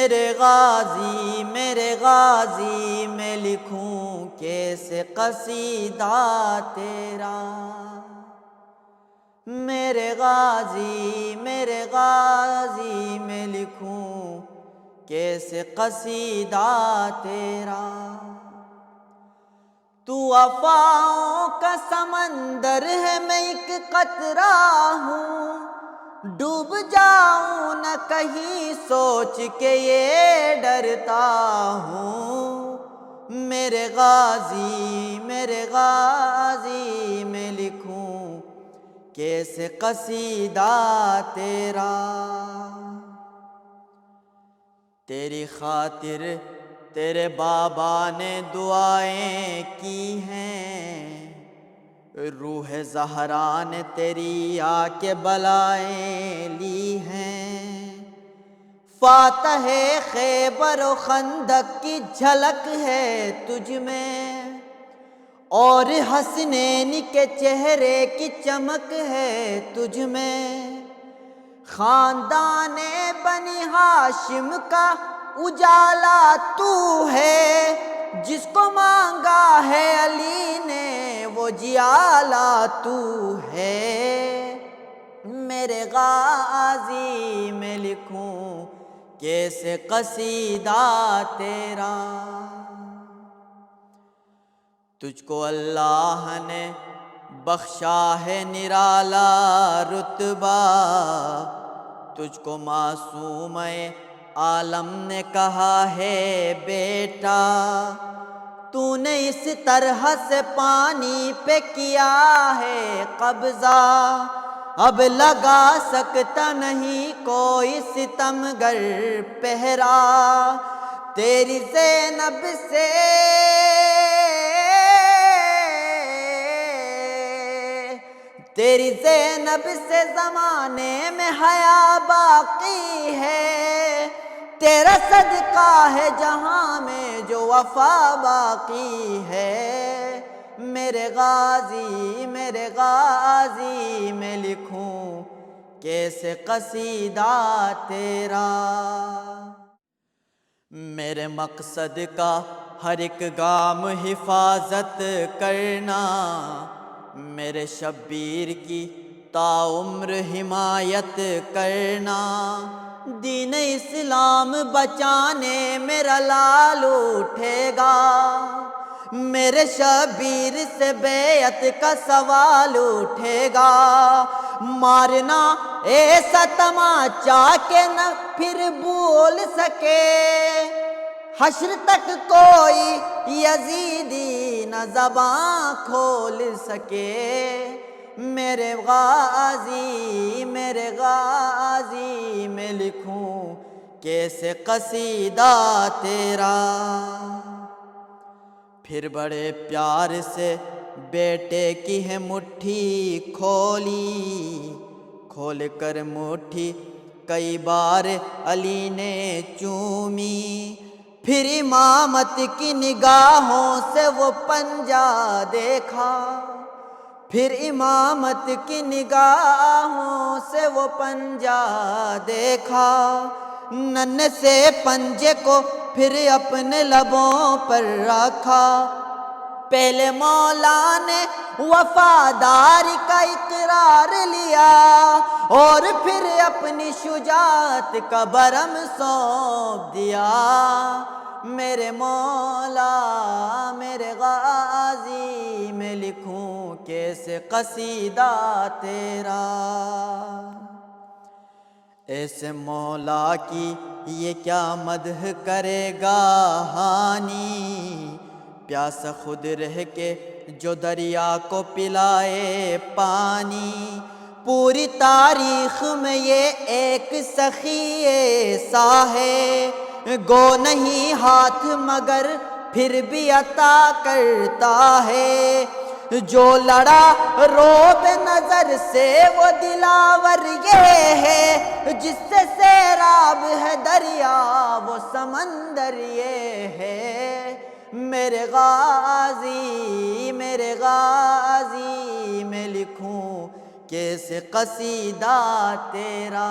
میرے غازی میں لکھوں کیسے قصیدہ تیرا، میرے غازی میں لکھوں کیسے قصیدہ تیرا۔ تو وفاؤں کا سمندر ہے، میں ایک قطرہ ہوں، ڈوب جاؤں نہ کہیں سوچ کے یہ ڈرتا ہوں۔ میرے غازی میں لکھوں کیسے قصیدہ تیرا۔ تیری خاطر تیرے بابا نے دعائیں کی ہیں، روح زہرا نے تیری آ کے بلائیں لی ہیں۔ فاتح خیبر و خندق کی جھلک ہے تجھ میں، اور حسنین کے چہرے کی چمک ہے تجھ میں۔ خاندان بنی ہاشم کا اجالا تو ہے، جس کو مانگا ہے علی نے وہ جیالا تو ہے۔ میرے غازی میں لکھوں کیسے قصیدہ تیرا۔ تجھ کو اللہ نے بخشا ہے نرالا رتبہ، تجھ کو معصوم عالم نے کہا ہے بیٹا۔ تو نے اس طرح سے پانی پہ کیا ہے قبضہ، اب لگا سکتا نہیں کوئی ستمگر پہرا۔ تیری زینب سے زمانے میں حیا باقی ہے، تیرا صدقہ ہے جہاں میں جو وفا باقی ہے۔ میرے غازی میں لکھوں کیسے قصیدہ تیرا۔ میرے مقصد کا ہر ایک گام حفاظت کرنا، میرے شبیر کی تاعمر حمایت کرنا۔ دین اسلام بچانے میرا لال اٹھے گا، میرے شبیر سے بیعت کا سوال اٹھے گا۔ مارنا ایسا تماچا کہ نہ پھر بول سکے، حشر تک کوئی یزیدی نہ زباں کھول سکے۔ میرے غازی میں لکھوں کیسے قصیدہ تیرا۔ پھر بڑے پیار سے بیٹے کی ہے مٹھی کھولی، کھول کر مٹھی کئی بار علی نے چومی۔ پھر امامت کی نگاہوں سے وہ پنجہ دیکھا، پھر امامت کی نگاہوں سے وہ پنجہ دیکھا۔ ننھے سے پنجے کو پھر اپنے لبوں پر رکھا، پہلے مولا نے وفاداری کا اقرار لیا، اور پھر اپنی شجاعت کا برم سونپ دیا۔ میرے مولا میرے غازی میں لکھوں کیسے قصیدہ تیرا۔ ایسے مولا کی یہ کیا مدح کرے گا ہانی، پیاسا خود رہ کے جو دریا کو پلائے پانی۔ پوری تاریخ میں یہ ایک سخی ایسا ہے، گو نہیں ہاتھ مگر پھر بھی عطا کرتا ہے۔ جو لڑا روب نظر سے وہ دلاور یہ ہے، جس سے سیراب ہے دریا وہ سمندر یہ ہے۔ میرے غازی میں لکھوں کیسے قصیدہ تیرا۔